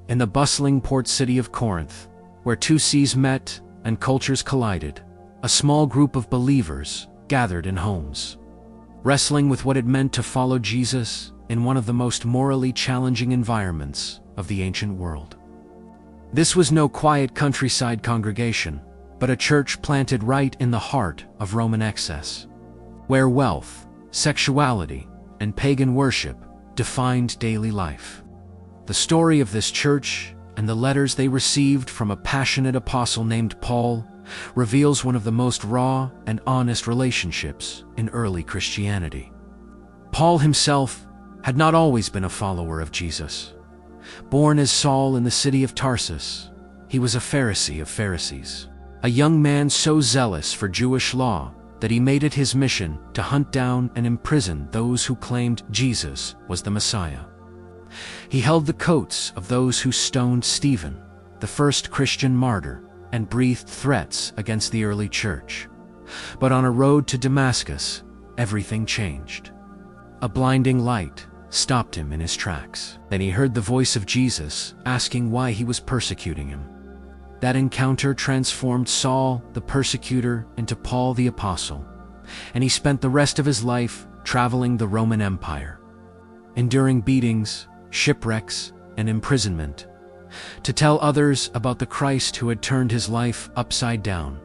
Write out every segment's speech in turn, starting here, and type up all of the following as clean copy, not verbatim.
In the bustling port city of Corinth, where two seas met and cultures collided, a small group of believers gathered in homes, wrestling with what it meant to follow Jesus in one of the most morally challenging environments of the ancient world. This was no quiet countryside congregation, but a church planted right in the heart of Roman excess, where wealth, sexuality, and pagan worship defined daily life. The story of this church and the letters they received from a passionate apostle named Paul reveals one of the most raw and honest relationships in early Christianity. Paul himself had not always been a follower of Jesus. Born as Saul in the city of Tarsus, he was a Pharisee of Pharisees, a young man so zealous for Jewish law that he made it his mission to hunt down and imprison those who claimed Jesus was the Messiah. He held the coats of those who stoned Stephen, the first Christian martyr, and breathed threats against the early church. But on a road to Damascus, everything changed. A blinding light stopped him in his tracks. Then he heard the voice of Jesus asking why he was persecuting him. That encounter transformed Saul, the persecutor, into Paul the apostle, and he spent the rest of his life traveling the Roman Empire, enduring beatings, shipwrecks, and imprisonment, to tell others about the Christ who had turned his life upside down.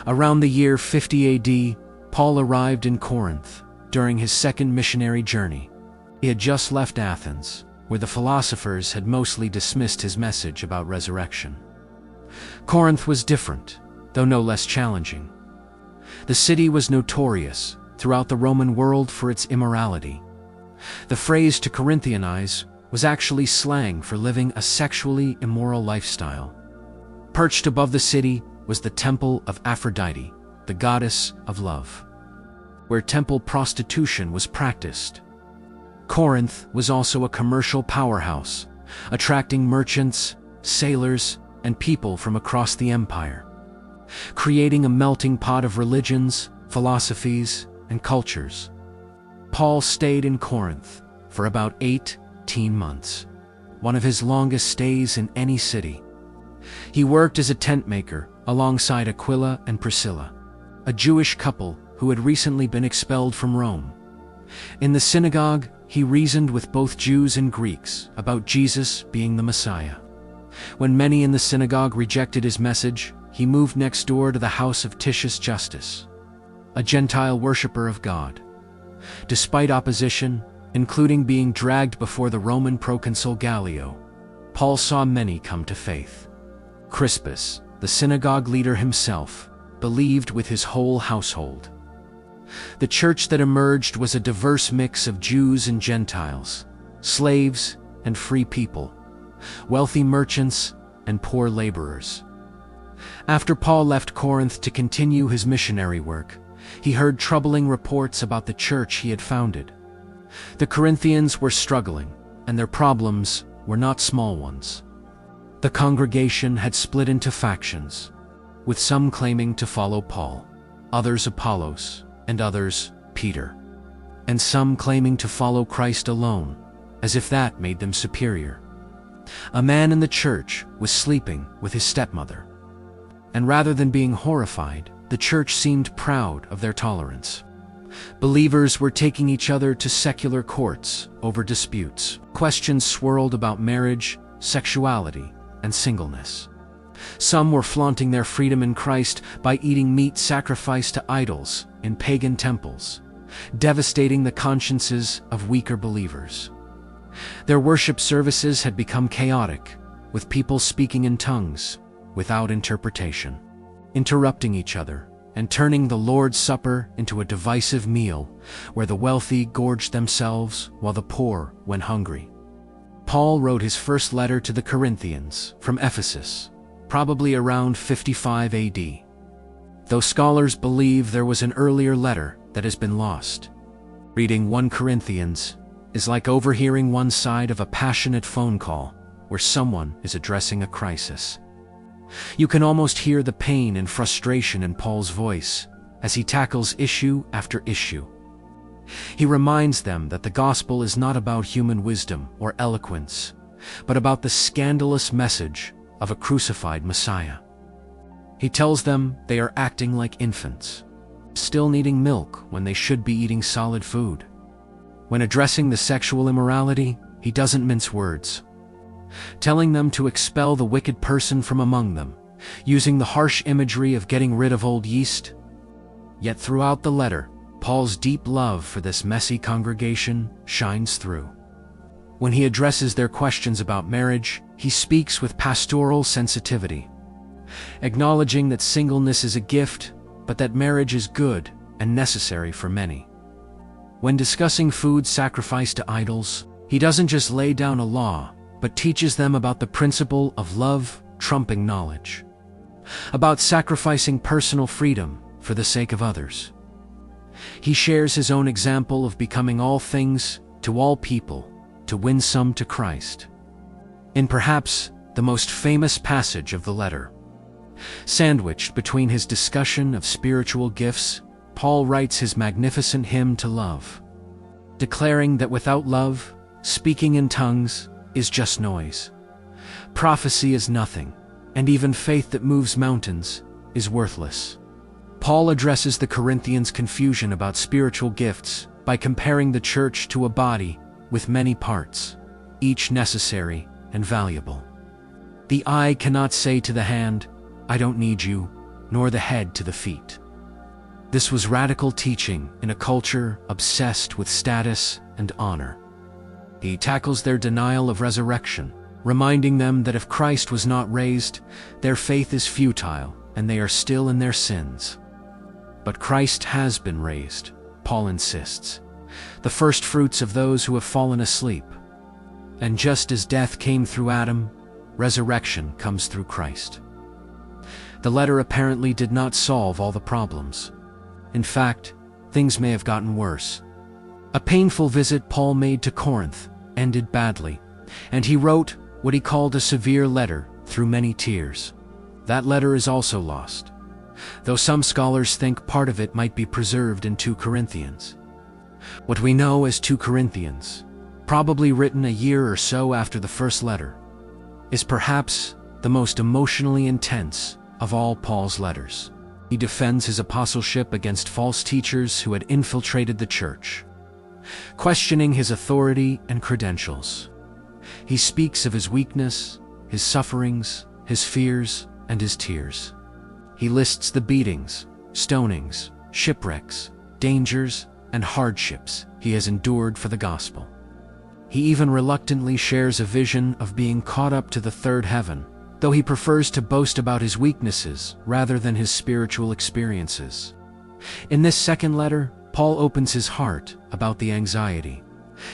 Around the year 50 AD, Paul arrived in Corinth during his second missionary journey. He had just left Athens, where the philosophers had mostly dismissed his message about resurrection. Corinth was different, though no less challenging. The city was notorious throughout the Roman world for its immorality. The phrase to Corinthianize was actually slang for living a sexually immoral lifestyle. Perched above the city was the Temple of Aphrodite, the goddess of love, where temple prostitution was practiced. Corinth was also a commercial powerhouse, attracting merchants, sailors, and people from across the empire, creating a melting pot of religions, philosophies, and cultures. Paul stayed in Corinth for about 18 months, one of his longest stays in any city. He worked as a tent maker alongside Aquila and Priscilla, a Jewish couple who had recently been expelled from Rome. In the synagogue, he reasoned with both Jews and Greeks about Jesus being the Messiah. When many in the synagogue rejected his message, he moved next door to the house of Titius Justus, a Gentile worshiper of God. Despite opposition, including being dragged before the Roman proconsul Gallio, Paul saw many come to faith. Crispus, the synagogue leader himself, believed with his whole household. The church that emerged was a diverse mix of Jews and Gentiles, slaves and free people, wealthy merchants and poor laborers. After Paul left Corinth to continue his missionary work, he heard troubling reports about the church he had founded. The Corinthians were struggling, and their problems were not small ones. The congregation had split into factions, with some claiming to follow Paul, others Apollos, and others Peter, and some claiming to follow Christ alone, as if that made them superior. A man in the church was sleeping with his stepmother, and rather than being horrified, the church seemed proud of their tolerance. Believers were taking each other to secular courts over disputes. Questions swirled about marriage, sexuality, and singleness. Some were flaunting their freedom in Christ by eating meat sacrificed to idols in pagan temples, devastating the consciences of weaker believers. Their worship services had become chaotic, with people speaking in tongues without interpretation, interrupting each other, and turning the Lord's Supper into a divisive meal where the wealthy gorged themselves while the poor went hungry. Paul wrote his first letter to the Corinthians from Ephesus, probably around 55 AD, though scholars believe there was an earlier letter that has been lost. Reading 1 Corinthians is like overhearing one side of a passionate phone call where someone is addressing a crisis. You can almost hear the pain and frustration in Paul's voice as he tackles issue after issue. He reminds them that the gospel is not about human wisdom or eloquence, but about the scandalous message of a crucified Messiah. He tells them they are acting like infants, still needing milk when they should be eating solid food. When addressing the sexual immorality, he doesn't mince words, telling them to expel the wicked person from among them, using the harsh imagery of getting rid of old yeast. Yet throughout the letter, Paul's deep love for this messy congregation shines through. When he addresses their questions about marriage, he speaks with pastoral sensitivity, acknowledging that singleness is a gift, but that marriage is good and necessary for many. When discussing food sacrificed to idols, he doesn't just lay down a law, but teaches them about the principle of love trumping knowledge, about sacrificing personal freedom for the sake of others. He shares his own example of becoming all things to all people to win some to Christ. In perhaps the most famous passage of the letter, sandwiched between his discussion of spiritual gifts, Paul writes his magnificent hymn to love, declaring that without love, speaking in tongues is just noise. Prophecy is nothing, and even faith that moves mountains is worthless. Paul addresses the Corinthians' confusion about spiritual gifts by comparing the church to a body with many parts, each necessary and valuable. The eye cannot say to the hand, "I don't need you," nor the head to the feet. This was radical teaching in a culture obsessed with status and honor. He tackles their denial of resurrection, reminding them that if Christ was not raised, their faith is futile and they are still in their sins. But Christ has been raised, Paul insists, the first fruits of those who have fallen asleep. And just as death came through Adam, resurrection comes through Christ. The letter apparently did not solve all the problems. In fact, things may have gotten worse. A painful visit Paul made to Corinth ended badly, and he wrote what he called a severe letter through many tears. That letter is also lost, though some scholars think part of it might be preserved in 2 Corinthians. What we know as 2 Corinthians, probably written a year or so after the first letter, is perhaps the most emotionally intense of all Paul's letters. He defends his apostleship against false teachers who had infiltrated the church, questioning his authority and credentials. He speaks of his weakness, his sufferings, his fears, and his tears. He lists the beatings, stonings, shipwrecks, dangers, and hardships he has endured for the gospel. He even reluctantly shares a vision of being caught up to the third heaven, though he prefers to boast about his weaknesses rather than his spiritual experiences. In this second letter, Paul opens his heart about the anxiety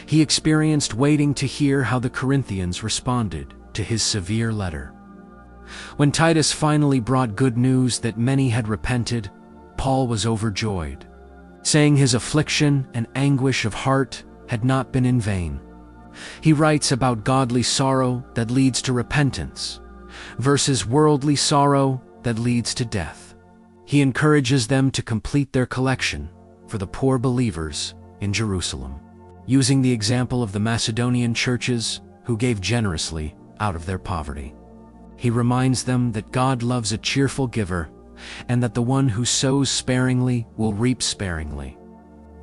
he experienced waiting to hear how the Corinthians responded to his severe letter. When Titus finally brought good news that many had repented, Paul was overjoyed, saying his affliction and anguish of heart had not been in vain. He writes about godly sorrow that leads to repentance versus worldly sorrow that leads to death. He encourages them to complete their collection for the poor believers in Jerusalem, using the example of the Macedonian churches who gave generously out of their poverty. He reminds them that God loves a cheerful giver and that the one who sows sparingly will reap sparingly.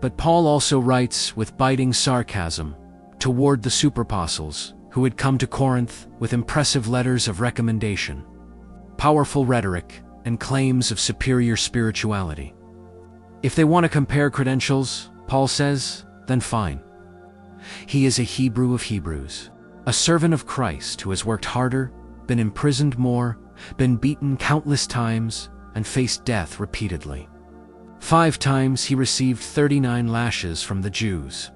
But Paul also writes with biting sarcasm toward the superapostles who had come to Corinth with impressive letters of recommendation, powerful rhetoric, and claims of superior spirituality. If they want to compare credentials, Paul says, then fine. He is a Hebrew of Hebrews, a servant of Christ who has worked harder, been imprisoned more, been beaten countless times, and faced death repeatedly. 5 times he received 39 lashes from the Jews.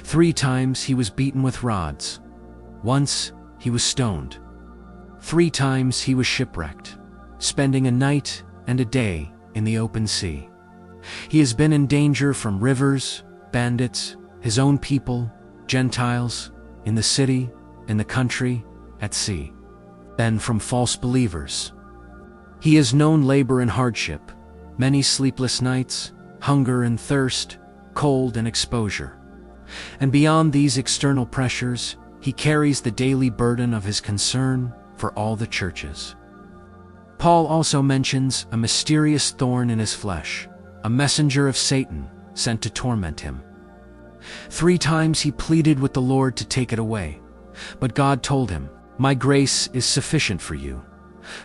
3 times he was beaten with rods. Once he was stoned. 3 times he was shipwrecked, spending a night and a day in the open sea. He has been in danger from rivers, bandits, his own people, Gentiles, in the city, in the country, at sea, then from false believers. He has known labor and hardship, many sleepless nights, hunger and thirst, cold and exposure. And beyond these external pressures, He carries the daily burden of his concern for all the churches. Paul also mentions a mysterious thorn in his flesh, a messenger of Satan sent to torment him. 3 times he pleaded with the Lord to take it away, but God told him, "My grace is sufficient for you,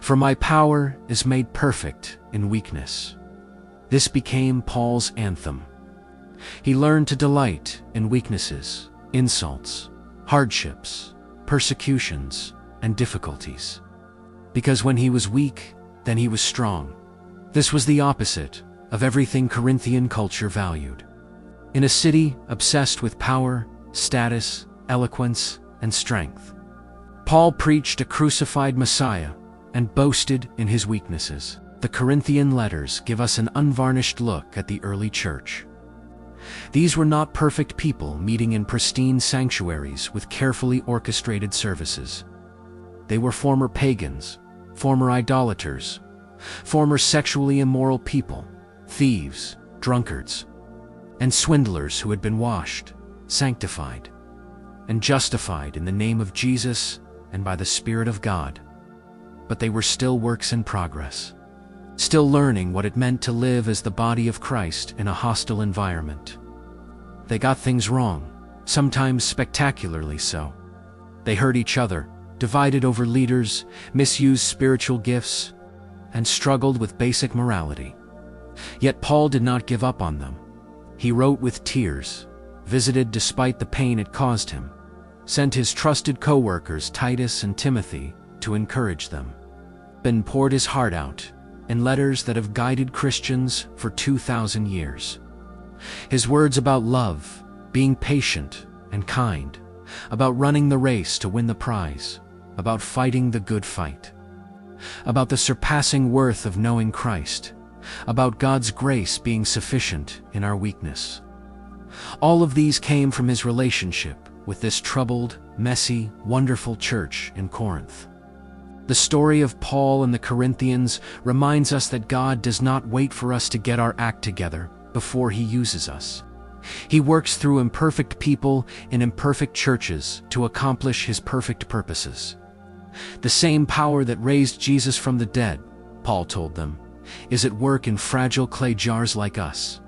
for my power is made perfect in weakness." This became Paul's anthem. He learned to delight in weaknesses, insults, hardships, persecutions, and difficulties. Because when he was weak, then he was strong. This was the opposite of everything Corinthian culture valued. In a city obsessed with power, status, eloquence, and strength, Paul preached a crucified Messiah and boasted in his weaknesses. The Corinthian letters give us an unvarnished look at the early church. These were not perfect people meeting in pristine sanctuaries with carefully orchestrated services. They were former pagans, former idolaters, former sexually immoral people, thieves, drunkards, and swindlers who had been washed, sanctified, and justified in the name of Jesus and by the Spirit of God. But they were still works in progress, still learning what it meant to live as the body of Christ in a hostile environment. They got things wrong, sometimes spectacularly so. They hurt each other, divided over leaders, misused spiritual gifts, and struggled with basic morality. Yet Paul did not give up on them. He wrote with tears, visited despite the pain it caused him, sent his trusted co-workers Titus and Timothy to encourage them, and poured his heart out in letters that have guided Christians for 2,000 years. His words about love, being patient and kind, about running the race to win the prize, about fighting the good fight, about the surpassing worth of knowing Christ, about God's grace being sufficient in our weakness. All of these came from his relationship with this troubled, messy, wonderful church in Corinth. The story of Paul and the Corinthians reminds us that God does not wait for us to get our act together before he uses us. He works through imperfect people in imperfect churches to accomplish his perfect purposes. The same power that raised Jesus from the dead, Paul told them, is at work in fragile clay jars like us,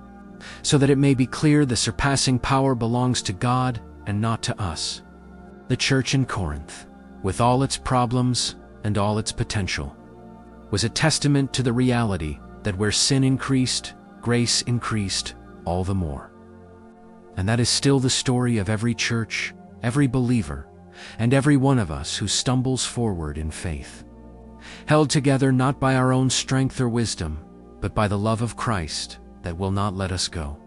so that it may be clear the surpassing power belongs to God and not to us. The church in Corinth, with all its problems and all its potential, was a testament to the reality that where sin increased, grace increased all the more. And that is still the story of every church, every believer, and every one of us who stumbles forward in faith, held together not by our own strength or wisdom, but by the love of Christ that will not let us go.